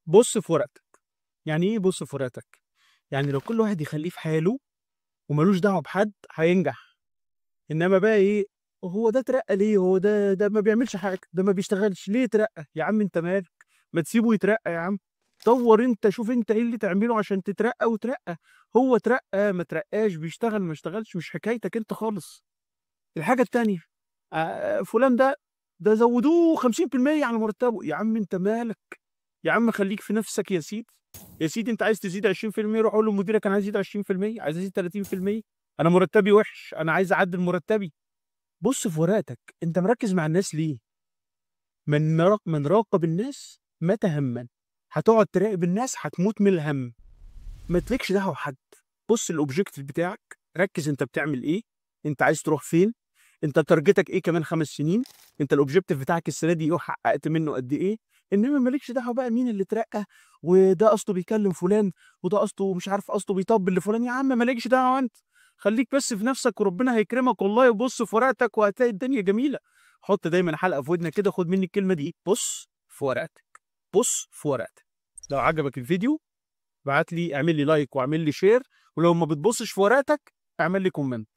بص في ورقتك. يعني ايه بص في ورقتك؟ يعني لو كل واحد يخليه في حاله وملوش دعوه بحد هينجح. انما بقى ايه؟ هو ده اترقى ليه؟ هو ده ما بيعملش حاجه، ده ما بيشتغلش ليه اترقى؟ يا عم انت مالك؟ ما تسيبه يترقى يا عم. دور انت، شوف انت ايه اللي تعمله عشان تترقى وترقى. هو اترقى ما ترقاش، بيشتغل ما اشتغلش، مش حكايتك انت خالص. الحاجه التانيه، فلان ده زودوه 50% على مرتبه. يا عم انت مالك؟ يا عم خليك في نفسك يا سيدي. يا سيدي انت عايز تزيد 20%، روح قول لمديرك انا عايز ازيد 20%، عايز ازيد 30%. انا مرتبي وحش، انا عايز اعدل مرتبي. بص في ورقتك، انت مركز مع الناس ليه؟ من راقب الناس مات هما. هتقعد تراقب الناس هتموت من الهم. ما تلكش دعوه بحد. بص الاوبجيكتيف بتاعك، ركز انت بتعمل ايه، انت عايز تروح فين، انت تارجتك ايه كمان 5 سنين، انت الاوبجيكتيف بتاعك السنه دي ايه حققت منه قد ايه. انما مالكش دعوه بقى مين اللي اترقى، وده قصده بيكلم فلان، وده قصده مش عارف قصده بيطبل لفلان. يا عم مالكش دعوه انت. خليك بس في نفسك وربنا هيكرمك والله. وبص في ورقتك وهتلاقي الدنيا جميله. حط دايما حلقه في ودنك كده، خد مني الكلمه دي: بص في ورقتك. بص في ورقتك. لو عجبك الفيديو بعت لي، اعمل لي لايك واعمل لي شير. ولو ما بتبصش في ورقتك اعمل لي كومنت.